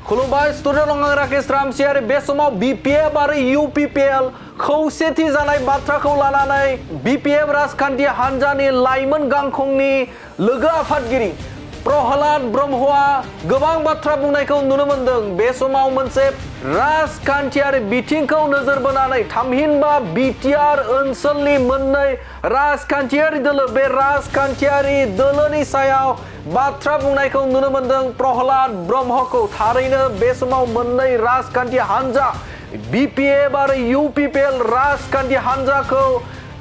खुलुमबाय स्टुडिअ आं राकेश रामसियारि बे समाव बीपीएफ आरो यूपीपीएल खौसेथि जानाय बाथ्राखौ लानानै बीपीएफ राजखान्थि हान्जानि लाइमोन गांखंनि लोगो आफादगिरि प्रहलाद ब्रह्मआ गोबां बाथ्रा बुंनायखौ नुनो मोनदों। बे समाव मोनसे राजखान्थियारि बिथिंखौ नोजोर बोनानै थामहिनबा बिटिआर ओनसोलनि मोननै राजखान्थियारि दोलो बे राजखान्थियारि दोलोनि सायाव बाथ्रा बुंनायखौ नुनो मोनदों प्रहलाद ब्रह्मखौ। थारैनो बे समाव मोननै राजखान्थि हान्जा बीपीएफ आरो यूपीपीएल राजखान्थि हान्जाखौ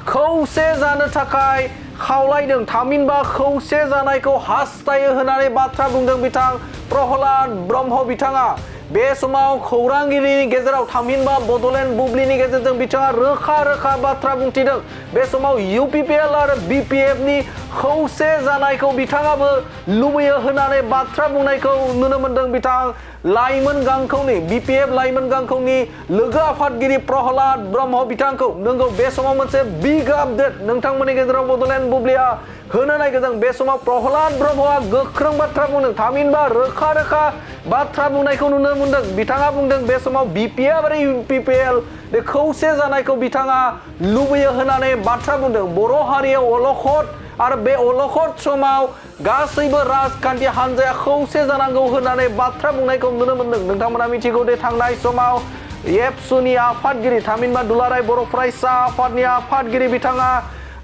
खौसे जानो थाखाय खावलायदों थामहिनबा खौसे जानायखौ हास्थायो होननानै बाथ्रा बुंदों बिथां प्रहलाद ब्रह्म बिथाङा। बे समाव खौरांगिरिनि गेजेराव थामहिनबा बड'लेण्ड बुब्लिनि गेजेरजों बिथाङा रोखा रोखा बाथ्रा बुंथिदों। बे समाव यूपीपीएल आरो बीपीएफनि खौसे जानायखौ बिथाङाबो लुबैयो होननानै बाथ्रा बुंनायखौ नुनो मोनदों बिथां लाइमोन गांखंनि बीपीएफ लाइमोन गांखंनि लोगो आफादगिरि प्रहलाद ब्रह्म बिथांखौ। नंगौ बे समाव मोनसे बिग आपडेट नोंथांमोननि गेजेराव बड'लेण्ड बुब्लिया होनो नागिरदों। बे समाव प्रहलाद ब्रह्मआ गोख्रों बाथ्रा बुंदों थामहिनबा रोखा रोखा बाथ्रा बुंनायखौ नुनो मोनदों। बिथाङा बुंदों बे समाव बीपीएफ आरो यूपीपीएल बे खौसे जानायखौ बिथाङा लुबैयो होननानै बाथ्रा बुंदों। बर' हारियाव अलखद आरो बे अलखद समाव गासैबो राजखान्थि हान्जाया खौसे जानांगौ होननानै बाथ्रा बुंनायखौ नुनो मोनदों। नोंथांमोना मिथिगौ दे थांनाय समाव एबसुनि आफादगिरि थामहिनबा दुलाराय बर' फरायसा आफादनि आफादगिरि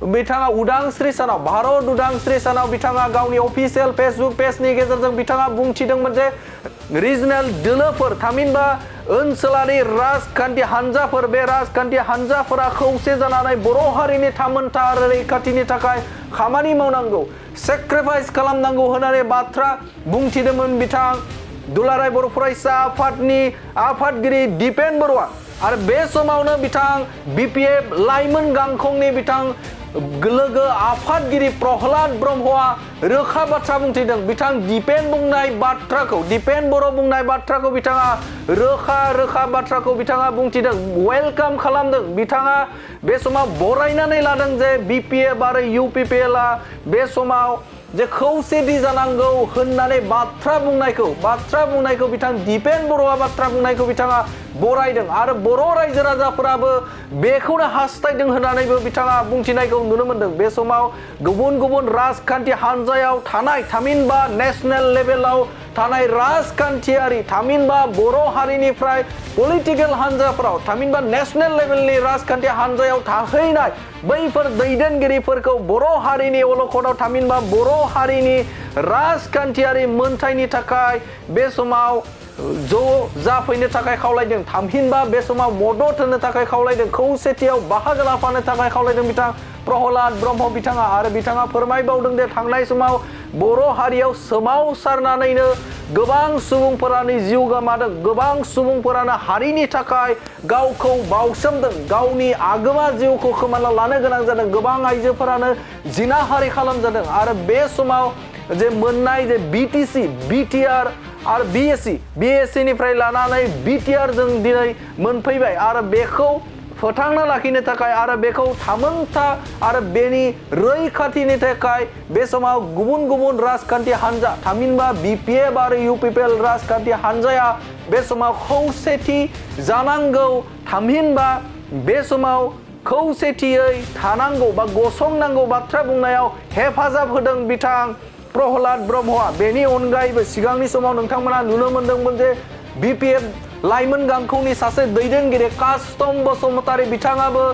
बिथाङा उदांस्रि सानाव भारत उदांस्रि सानाव बिथाङा गावनि अफिसियेल फेसबुक पेजनि गेजेरजों बिथाङा बुंथिदोंमोन जे रिजनेल दोलोफोर थामहिनबा ओनसोलारि राजखान्थि हान्जाफोर बे राजखान्थि हान्जाफोरा खौसे जानानै बर' हारिनि थामोनथा आरो रैखाथिनि थाखाय खामानि मावनांगौ सेक्रिफाइस खालामनांगौ होननानै बाथ्रा बुंथिदोंमोन बिथां दुलाराय बर' फरायसा आफादनि आफादगिरि दिपेन बरुवा। आरो बे समावनो बिथां बीपीएफ लाइमोन गांखंनि बिथां लोगो आफादगिरि प्रहलाद ब्रह्मआ रोखा बाथ्रा बुंथिदों। बिथां दिपेन बर' बुंनाय बाथ्राखौ बिथाङा रोखा बाथ्राखौ बिथाङा बुंथिदों वेलकाम खालामदों। बिथाङा बे समाव बरायनानै लादों जे बीपीएफ आरो यूपीपीएलआ बे समाव जे खौसेथि जानांगौ होननानै बाथ्रा बुंनायखौ बिथां दिपेन बर'आ बाथ्रा बुंनायखौ बिथाङा बरायदों आरो बर' रायजो राजाफोराबो बेखौनो हास्थायदों होननानैबो बिथाङा बुंथिनायखौ नुनो मोनदों। बे समाव गुबुन राजखान्थि हान्जायाव थानाय थामहिनबा नेशनेल लेभेलाव थानाय राजखान्थियारि थामहिनबा बर' हारिनिफ्राय पलिटिकेल हान्जाफोराव थामहिनबा नेशनेल लेभेलनि राजखान्थि हान्जायाव थाहैनाय बैफोर दैदेनगिरिफोरखौ बर' हारिनि अलखदाव थामहिनबा बर' हारिनि राजखान्थियारि मोनथायनि थाखाय बे समाव ज' जाफैनो थाखाय खावलायदों थामहिनबा बे समाव मदद होनो थाखाय खावलायदों खौसेथियाव बाहागो लाफानो थाखाय खावलायदों बिथां प्रहलाद ब्रह्म बिथाङा। आरो बिथाङा फोरमायबावदों दे थांनाय समाव बर' हारियाव सोमावसारनानैनो गोबां सुबुंफोरानो जिउ गोमादों गोबां सुबुंफोरानो हारिनि थाखाय गावखौ बावसोमदों गावनि आगोमा जिउखौ खोमाना लानो गोनां जादों गोबां आइजोफोरानो जिनाहारि खालामजादों। आरो बे समाव जे मोननाय जे बीटीसी बीटीआर आरो बीएससी निफ्राय लानानै बीटीआर जों दिनै मोनफैबाय आरो बेखौ फोथांना लाखिनो थाखाय आरो बेखौ थामोनथा आरो बेनि रैखाथिनि थाखाय बे समाव गुबुन राजखान्थि हान्जा थामहिनबा बीपीएफ आरो यूपीपीएल राजखान्थि हान्जाया बे समाव खौसेथि जानांगौ थामहिनबा बे समाव खौसेथियै थानांगौ बा गसंनांगौ बाथ्रा बुंनायाव हेफाजाब होदों बिथां प्रहलाद ब्रह्मआ। बेनि अनगायैबो सिगांनि समाव नोंथांमोना नुनो मोनदोंमोन जे बीपीएफ लाइमोन गांखंनि सासे दैदेनगिरि कास्तम बसुमतारी बिथाङाबो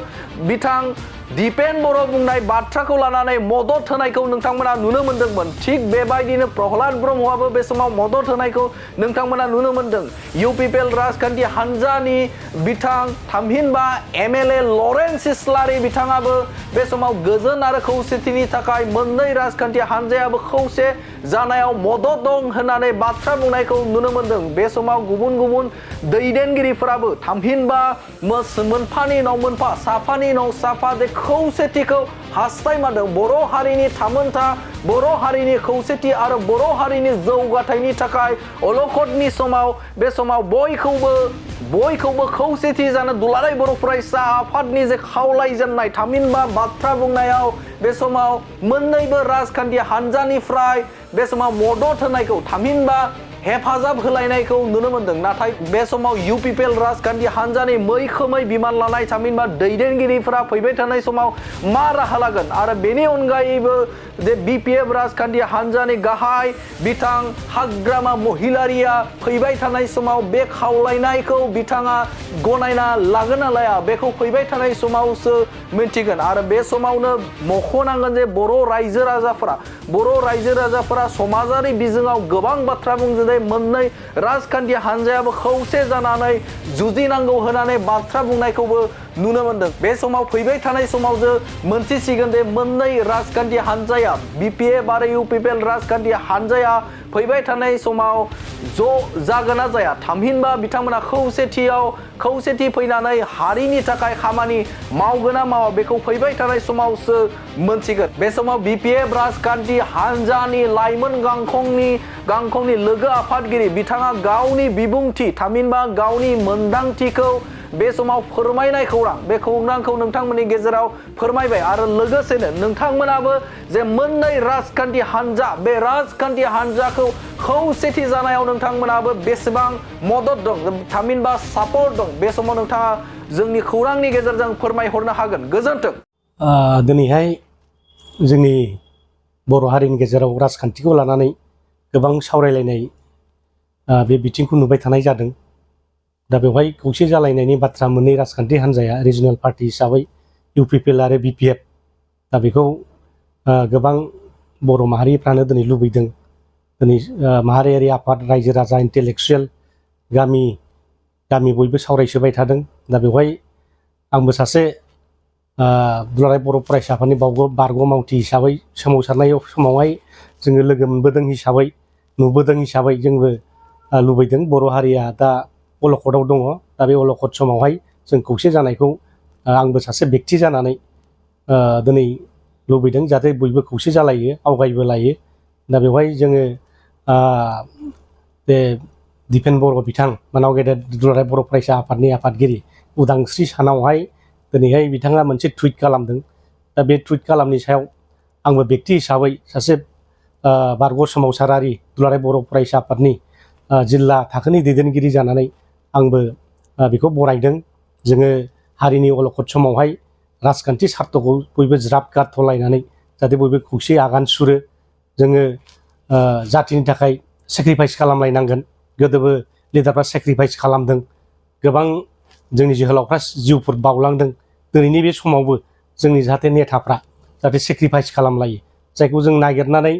बिथां दिपेन बर' बुंनाय बाथ्राखौ लानानै मदद होनायखौ नोंथांमोना नुनो मोनदोंमोन। थिग बेबायदिनो प्रहलाद ब्रह्मआबो बे समाव मदद होनायखौ नोंथांमोना नुनो मोनदों। यूपीपीएल राजखान्थि हान्जानि बिथां थामहिनबा एमएलए लरेन्स इस्लारि बिथाङाबो बे समाव गोजोन आरो खौसेथिनि थाखाय मोननै राजखान्थि हान्जायाबो खौसे जानायाव मदद दं होननानै बाथ्रा बुंनायखौ नुनो मोनदों। बे समाव गुबुन दैदेनगिरिफोराबो थामहिनबा मोनफानि उनाव मोनफा साफानि उनाव साफा खौसेथिखौ हास्थायमादों बर' हारिनि थामोनथा बर' हारिनि खौसेथि आरो बर' हारिनि जौगाथायनि थाखाय अलखदनि समाव बे समाव बयखौबो खौसेथि जानो दुलाराय बर' फरायसा आफादनि जे खावलायजेननाय थामहिनबा बाथ्रा बुंनायाव बे समाव मोननैबो राजखान्थि हान्जानिफ्राय बे समाव मदद होनायखौ थामहिनबा हेफाजाब होलायनायखौ नुनो मोनदों नाथाय बे समाव UPPL राजखान्थि हान्जानि मैखोमै बिमान लानाय थामहिनबा दैदेनगिरिफोरा फैबाय थानाय समाव मा राहा लागोन आरो बेनि अनगायैबो जे BPF राजखान्थि हान्जानि गाहाय बिथां हाग्रामा महिलारिया फैबाय थानाय समाव बे खावलायनायखौ बिथाङा गनायना लागोन ना लाया बेखौ फैबाय थानाय समावसो मिन्थिगोन आरो बे समावनो मख'नांगोन जे बर' रायजो राजाफोरा समाजारि बिजोङाव गोबां बाथ्रा बुंदों जे मोननै राजखान्थि हान्जायाबो खौसे जानानै जुजिनांगौ होननानै बाथ्रा बुंनायखौबो नुनो मोनदों बे समाव फैबाय थानाय समाव जो मोनथिसिगोन जे मोननै राजखान्थि हान्जाया BPF आरो UPPL राजखान्थि हान्जाया फैबाय थानाय समाव ज' जागोन ना जाया थामहिनबा बिथांमोना खौसेथि फैनानै हारिनि थाखाय खामानि मावगोन ना मावा बेखौ फैबाय थानाय समावसो मोनथिगोन बे समाव BPF राजखान्थि हान्जानि लाइमोन गांखंनि लोगो आफादगिरि बिथाङा गावनि बिबुंथि थामहिनबा गावनि मोनदांथिखौ बे समाव फोरमायनाय खौरां बे खौरांखौ नोंथांमोननि गेजेराव फोरमायबाय आरो लोगोसेनो नोंथांमोनाबो जे मोननै राजखान्थि हान्जा बे राजखान्थि हान्जाखौ खौसेथि जानायाव नोंथांमोनाबो बेसेबां मदद दं थामहिनबा सापर्ट दं बे समाव नोंथाङा जोंनि खौरांनि गेजेरजों फोरमायहरनो हागोन गोजोन्थों दिनैहाय जोंनि बर' हारिनि गेजेराव राजखान्थिखौ लानानै गोबां सावरायलायनाय बे बिथिंखौ नुबाय थानाय जादों दा बेवहाय खौसे जालायनायनि बाथ्रा मोननै राजखान्थि हान्जाया रिजनेल पार्टी हिसाबै UPPL आरो BPF दा बेखौ गोबां बर' माहारिफ्रानो दिनै लुबैदों दिनै माहारियारि आफाद रायजो राजा इन्टेलेक्सुवेल गामि बयबो सावरायसोबाय थादों दा बेवहाय आंबो सासे दुलाराय बर' फरायसा आफादनि बारग' मावथि हिसाबै सोमावसारनाय समावहाय जोङो लोगो मोनबोदों हिसाबै नुबोदों हिसाबै जोंबो लुबैदों बर' हारिया दा अलखदाव दङ दा बे अलखद समावहाय जों खौसे जानायखौ आंबो सासे बेक्ति जानानै दिनै लुबैदों जाहाथे बयबो खौसे जालायो आवगायबो लायो दा बेवहाय जोङो बे दिपेन बर' बिथां मानाव गेदेर दुलाराय बर' फरायसा आफादनि आफादगिरि उदांस्रि सानावहाय दिनैहाय बिथाङा मोनसे टुइट खालामदों दा बे टुइट खालामनि सायाव आंबो बेक्ति हिसाबै सासे बारग' सोमावसारारि दुलाराय बर' फरायसा आफादनि जिल्ला थाखोनि दैदेनगिरि जानानै आंबो बेखौ बरायदों जोङो हारिनि अलखद समावहाय राजखान्थि सार्थखौ बयबो ज्राब गारथ'लायनानै जाहाथे बयबो खौसे आगान सुरो जोङो जातिनि थाखाय सेक्रिफाइस खालामलायनांगोन गोदोबो लिडारफ्रा सेक्रिफाइस खालामदों गोबां जोंनि जोहोलावफ्रा जिउफोर बावलांदों दिनैनि बे समावबो जोंनि जाहाथे नेताफ्रा जाहाथे सेक्रिफाइस खालामलायो जायखौ जों नागिरनानै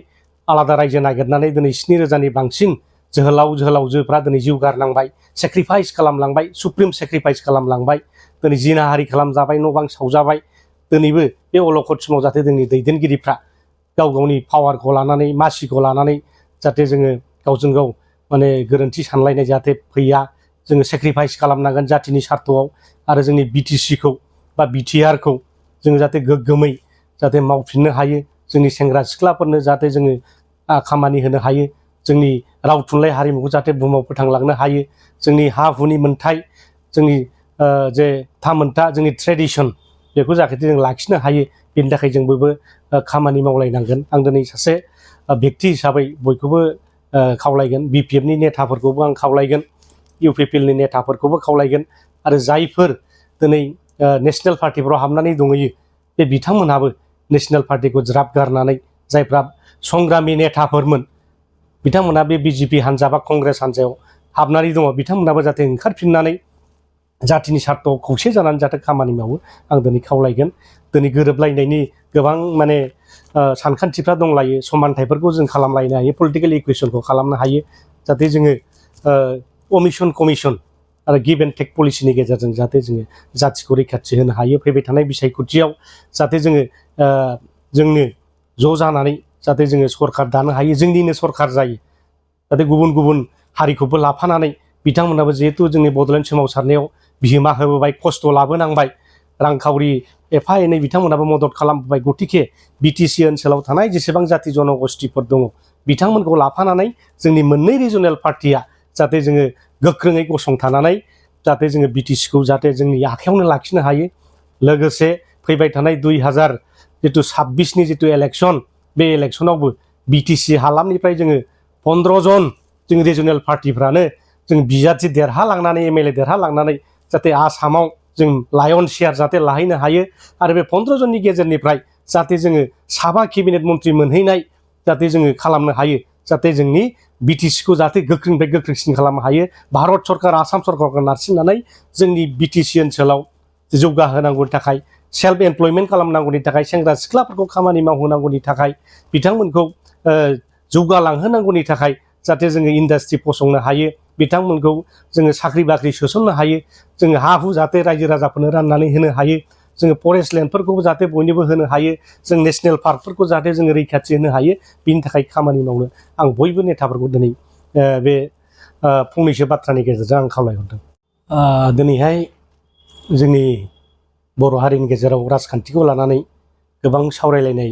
आलादा रायजो नागिरनानै दिनै 7,000नि बांसिन जोहोलावजोफ्रा दिनै जिउ गारनांबाय सेक्रिफाइस खालामलांबाय सुप्रिम सेक्रिफाइस खालामलांबाय दिनै जिनाहारि खालामजाबाय न' बां सावजाबाय दिनैबो बे अलखद समाव जाहाथे जोंनि दैदेनगिरिफ्रा गावनि पावारखौ लानानै मासिखौ लानानै जाहाथे जोङो गावजों गाव माने गोरोन्थि सानलायनाय जाहाथे फैया जोङो सेक्रिफाइस खालामनांगोन जातिनि सार्थआव आरो जोंनि BTCखौ बा BTRखौ जोङो जाहाथे गोग्गोमै जाहाथे मावफिननो हायो जोंनि सेंग्रा सिख्लाफोरनो जाहाथे जोङो खामानि होनो हायो जोंनि राव थुनलाइ हारिमुखौ जाहाथे बुहुमाव फोथांलांनो हायो जोंनि हा हुनि मोन्थाय जोंनि जे थामोन्था जोंनि ट्रेडिसन बेखौ जाहाथे जों लाखिनो हायो बेनि थाखाय जों बयबो खामानि मावलायनांगोन आं दिनै सासे बेक्ति हिसाबै बयखौबो खावलायगोन BPFनि नेताफोरखौबो आं खावलायगोन UPPLनि नेताफोरखौबो खावलायगोन आरो जायफोर दिनै नेशनेल पार्टिफोराव हाबनानै दंहैयो बे बिथांमोनहाबो नेशनेल पार्टिखौ ज्राब गारनानै जायफ्रा संग्रामि नेताफोरमोन बिथांमोना बे BJP हान्जा बा कंग्रेस हान्जायाव हाबनानै दङ बिथांमोनाबो जाहाथे ओंखारफिननानै जातिनि सार्थआव खौसे जानानै जाहाथे खामानि मावो आं दिनै खावलायगोन दिनै गोरोबलायनायनि गोबां माने सानखान्थिफ्रा दंलायो समानथायफोरखौ जों खालामलायनो हायो पलिटिकेल इकुवेसनखौ खालामनो हायो जाहाथे जोङो अमिसन कमिसन आरो गिभ एन्ड टेक पलिसिनि गेजेरजों जाहाथे जोङो जातिखौ रैखाथि होनो हायो फैबाय थानाय बिसायख'थियाव जाहाथे जोंनो ज' जानानै जाहाथे जोङो सरकार दानो हायो जोंनिनो सरकार जायो जाहाथे गुबुन हारिखौबो लाफानानै बिथांमोनाबो जिहेतु जोंनि बड'लेण्ड सोमावसारनायाव बिहोमा होबोबाय खस्थ' लाबोनांबाय रांखावरि एफा एनै बिथांमोनाबो मदद खालामबोबाय गतिके BTC ओनसोलाव थानाय जेसेबां जाति जनगोष्ठीफोर दङ बिथांमोनखौ लाफानानै जोंनि मोननै रिजनेल पार्टिया जाहाथे जोङो गोख्रोङै गसंथानानै जाहाथे जोङो BTCखौ जाहाथे जोंनि आखायावनो लाखिनो हायो लोगोसे फैबाय थानाय 2026नि जितु इलेक्सन बे इलेक्सनावबो BTC हालामनिफ्राय जोङो 15 जन जों रिजनेल पार्टिफ्रानो जों बिजाथि देरहालांनानै एमएलए देरहालांनानै जाहाथे आसामाव जों लायन शेयार जाहाथे लाहैनो हायो आरो बे 15 जननि गेजेरनिफ्राय जाहाथे जोङो साबा केबिनेट मन्त्रि मोनहैनाय जाहाथे जोङो खालामनो हायो जाहाथे जोंनि बिटिसिखौ जाहाथे गोख्रोंनिफ्राय गोख्रोंसिन खालामनो हायो भारत सरकार आसाम सरकारखौ नारसिननानै जोंनि बिटिसि ओनसोलाव जौगाहोनांगौनि थाखाय सेल्फ एमप्लयमेन्ट खालामनांगौनि थाखाय सेंग्रा सिख्लाफोरखौ खामानि मावहोनांगौनि थाखाय बिथांमोनखौ जौगालांहोनांगौनि थाखाय जाहाथे जोङो इन्डास्ट्रि फसंनो हायो बिथांमोनखौ जोङो साख्रि बाख्रि सोसननो हायो जोङो हा हु जाहाथे रायजो राजाफोरनो राननानै होनो हायो जोङो फरेस्ट लेन्डफोरखौबो जाहाथे बयनोबो होनो हायो जों नेशनेल पार्कफोरखौ जाहाथे जोङो रैखाथि होनो हायो बिनि थाखाय खामानि मावनो आं बयबो नेताफोरखौ दिनै बे फंनैसो बाथ्रानि गेजेरजों आं खावलायहरदों दिनैहाय जोंनि बर' हारिनि गेजेराव राजखान्थिखौ लानानै गोबां सावरायलायनाय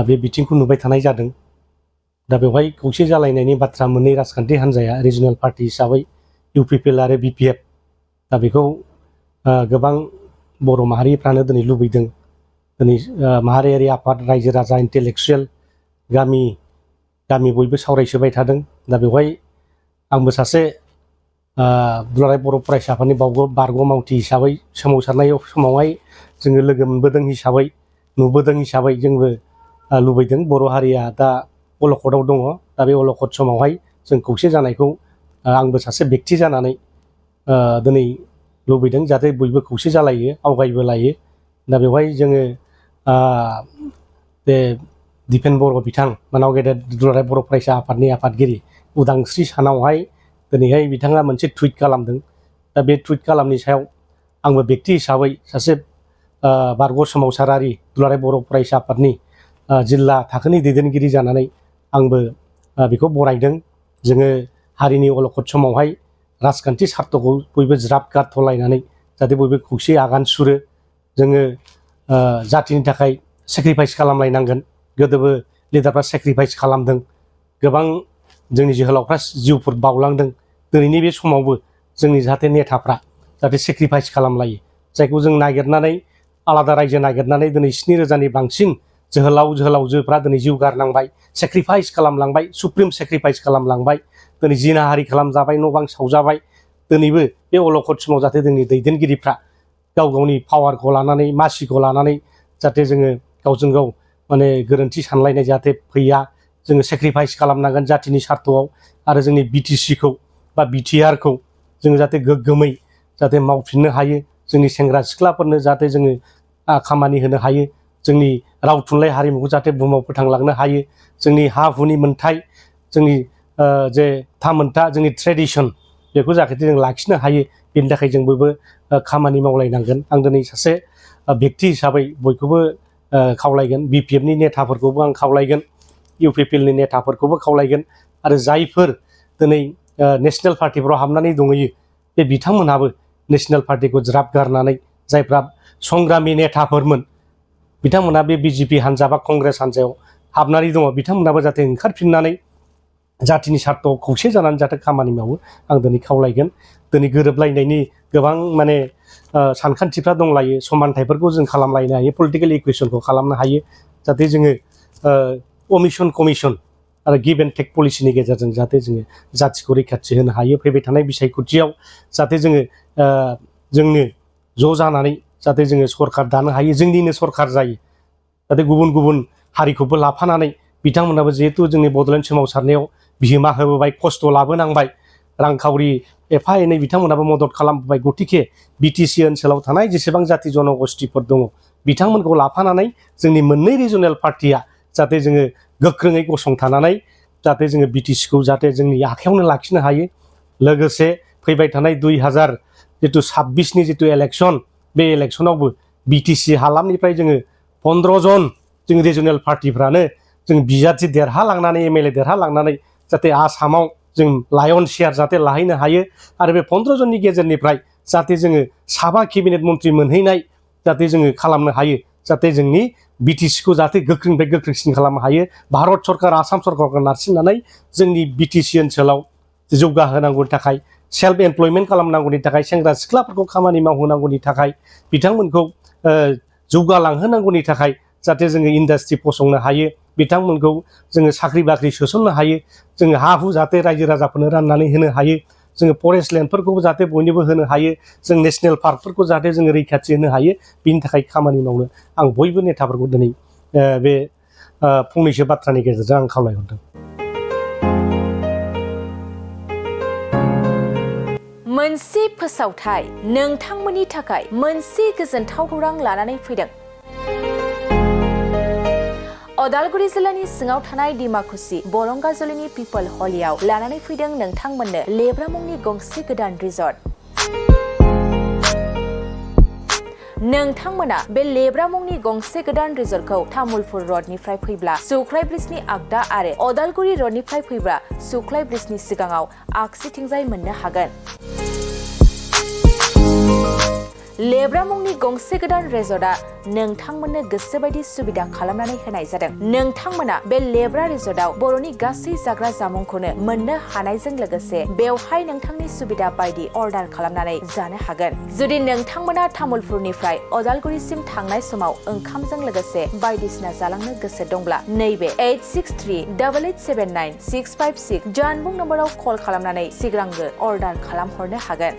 बे बिथिंखौ नुबाय थानाय जादों दा बेवहाय खौसे जालायनायनि बाथ्रा मोननै राजखान्थि हान्जाया रिजनेल पार्टि हिसाबै इउपिपिएल आरो बिपिएफ दा बेखौ गोबां बर' माहारिफ्रानो दिनै लुबैदों दिनै माहारियारि आफाद रायजो राजा इन्टेलेक्सुयेल गामि बयबो सावरायसोबाय थादों दा बेवहाय आंबो सासे दुलाराय बर' फरायसा आफादनि बारग' मावथि हिसाबै सोमावसारनाय समावहाय जोङो लोगो मोनबोदों हिसाबै नुबोदों हिसाबै जोंबो लुबैदों बर' हारिया दा अलखदाव दङ दा बे अलखद समावहाय जों खौसे जानायखौ आंबो सासे बेक्ति जानानै दिनै लुबैदों जाहाथे बयबो खौसे जालायो आवगायबो लायो दा बेवहाय जोङो बे दिपेन बर' बिथां मानाव गेदेर दुलाराय बर' फरायसा आफादनि आफादगिरि उदांस्रि सानावहाय दिनैहाय बिथाङा मोनसे टुइट खालामदों दा बे टुइट खालामनि सायाव आंबो बेक्ति हिसाबै सासे बारग' सोमावसारारि दुलाराय बर' फरायसा आफादनि जिल्ला थाखोनि दैदेनगिरि जानानै आंबो बेखौ बरायदों जोङो हारिनि अलखद समावहाय राजखान्थि सार्थखौ बयबो ज्राब गारथ'लायनानै जाहाथे बयबो खौसे आगान सुरो जोङो जातिनि थाखाय सेक्रिफाइस खालामलायनांगोन गोदोबो लिडारफ्रा सेक्रिफाइस खालामदों गोबां जोंनि जोहोलावफ्रा जिउफोर बावलांदों दिनैनि बे समावबो जोंनि जाहाथे नेताफ्रा जाहाथे सेक्रिफाइस खालामलायो जायखौ जों नागिरनानै आलादा रायजो नागिरनानै दिनै 7,000नि बांसिन जोहोलावजोफ्रा दिनै जिउ गारनांबाय सेक्रिफाइस खालामलांबाय सुप्रिम सेक्रिफाइस खालामलांबाय दिनै जिनाहारि खालामजाबाय न' बां सावजाबाय दिनैबो बे अलखद समाव जाहाथे जोंनि दैदेनगिरिफ्रा गाव गावनि पावारखौ लानानै मासिखौ लानानै जाहाथे जोङो गावजों गाव माने गोरोन्थि सानलायनाय जाहाथे फैया जोङो सेक्रिफाइस खालामनांगोन जातिनि सार्थआव आरो जोंनि बिटिसिखौ बा बिटिआरखौ जोङो जाहाथे गोग्गोमै जाहाथे मावफिननो हायो जोंनि सेंग्रा सिख्लाफोरनो जाहाथे जोङो खामानि होनो हायो जोंनि राव थुनलाइ हारिमुखौ जाहाथे बुहुमाव फोथांलांनो हायो जोंनि हा हुनि मोन्थाय जोंनि जे थामोन्था जोंनि ट्रेडिसन बेखौ जाहाथे जों लाखिनो हायो बेनि थाखाय जों बयबो खामानि मावलायनांगोन आं दिनै सासे बेक्ति हिसाबै बयखौबो खावलायगोन बिपिएफनि नेताफोरखौबो आं खावलायगोन इउपिपिएलनि नेताफोरखौबो खावलायगोन आरो जायफोर दिनै नेशनेल पार्टिफोराव हाबनानै दंहैयो बे बिथांमोनहाबो नेशनेल पार्टिखौ ज्राब गारनानै जायफ्रा संग्रामि नेताफोरमोन बिथांमोना बे बिजेपि हान्जा बा कंग्रेस हान्जायाव हाबनानै दङ बिथांमोनाबो जाहाथे ओंखारफिननानै जातिनि सार्थआव खौसे जानानै जाहाथे खामानि मावो आं दिनै खावलायगोन दिनै गोरोबलायनायनि गोबां माने सानखान्थिफ्रा दंलायो समानथायफोरखौ जों खालामलायनो हायो पलिटिकेल इकुवेसनखौ खालामनो हायो जाहाथे जोङो अमिसन कमिसन आरो गिभ एन्ड टेक पलिसिनि गेजेरजों जाहाथे जोङो जातिखौ रैखाथि होनो हायो फैबाय थानाय बिसायख'थियाव जाहाथे जोंनो ज' जानानै जाहाथे जोङो सरकार दानो हायो जोंनिनो सरकार जायो जाहाथे गुबुन गुबुन हारिखौबो लाफानानै बिथांमोनाबो जिहेतु जोंनि बड'लेण्ड सोमावसारनायाव बिहोमा होबोबाय खस्थ' लाबोनांबाय रांखावरि एफा एनै बिथांमोनाबो मदद खालामबोबाय गतिके बिटिसि ओनसोलाव थानाय जेसेबां जाति जनगोष्ठीफोर दङ बिथांमोनखौ लाफानानै जोंनि मोननै रिजनेल पार्टिया जाहाथे जोङो गोख्रोङै गसंथानानै जाहाथे जोङो बिटिसिखौ जाहाथे जोंनि आखायावनो लाखिनो हायो लोगोसे फैबाय थानाय 2026नि जितु इलेक्सन बे इलेक्सनावबो बिटिसि हालामनिफ्राय जोङो 15 जन जों रिजनेल पार्टिफ्रानो जों बिजाथि देरहालांनानै एमएलए देरहालांनानै जाहाथे आसामाव जों लायन शेयार जाहाथे लाहैनो हायो आरो बे 15 जननि गेजेरनिफ्राय जाहाथे जोङो साबा केबिनेट मन्त्रि मोनहैनाय जाहाथे जोङो खालामनो हायो जाहाथे जोंनि बिटिसिखौ जाहाथे गोख्रोंनिफ्राय गोख्रोंसिन खालामनो हायो भारत सरकार आसाम सरकारखौ नारसिननानै जोंनि बिटिसि ओनसोलाव जौगाहोनांगौनि थाखाय सेल्फ एमप्लयमेन्ट खालामनांगौनि थाखाय सेंग्रा सिख्लाफोरखौ खामानि मावहोनांगौनि थाखाय बिथांमोनखौ जौगालांहोनांगौनि थाखाय जाहाथे जोङो इन्डास्ट्रि फसंनो हायो बिथांमोनखौ जोङो साख्रि बाख्रि सोसननो हायो जोङो हा हु जाहाथे रायजो राजाफोरनो राननानै होनो हायो जोङो फरेस्ट लेन्डफोरखौबो जाहाथे बयनोबो होनो हायो जों नेसनेल पार्कफोरखौ जाहाथे जोङो रैखाथि होनो हायो बिनि थाखाय खामानि मावनो आं बयबो नेताफोरखौ दिनै बे फंनैसो बाथ्रानि गेजेरजों आं खावलायहरदों। मोनसे फोसावथाय नोंथांमोननि थाखाय मोनसे गोजोनथाव खौरां लानानै फैदों। अदालगुरि जिल्लानि सिङाव थानाय डिमाकुसि बरंगाजुलिनि पिपल हलियाव लानानै फैदों नोंथांमोननो लेब्रा मुंनि गंसे गोदान रिजर्ट। नोंथांमोना बे लेब्रा मुंनि गंसे गोदान रिजर्टखौ तामुलपुर रडनिफ्राय फैब्ला सुख्लाय ब्रिजनि आगदा आरो अदालगुरि रडनिफ्राय फैब्ला सुख्लाय ब्रिजनि सिगाङाव आगसिथिंजाय मोननो हागोन। लेब्रा मुंनि गंसे गोदान रिजर्टआ नोंथांमोननो गोसोबायदि सुबिदा खालामनानै होनाय जादों। नोंथांमोना बे लेब्रा रिजर्टआव बर'नि गासै जाग्रा जामुंखौनो मोननो हानायजों लोगोसे बेवहाय नोंथांनि सुबिदा बायदि अर्डार खालामनानै जानो हागोन। जुदि नोंथांमोना तामुलपुरनिफ्राय अदालगुरिसिम थांनाय समाव ओंखामजों लोगोसे बायदिसिना जालांनो गोसो दंब्ला नैबे 8638879656 जानबुं नम्बराव कल खालामनानै सिगांग्रो अर्डार खालामहरनो हागोन।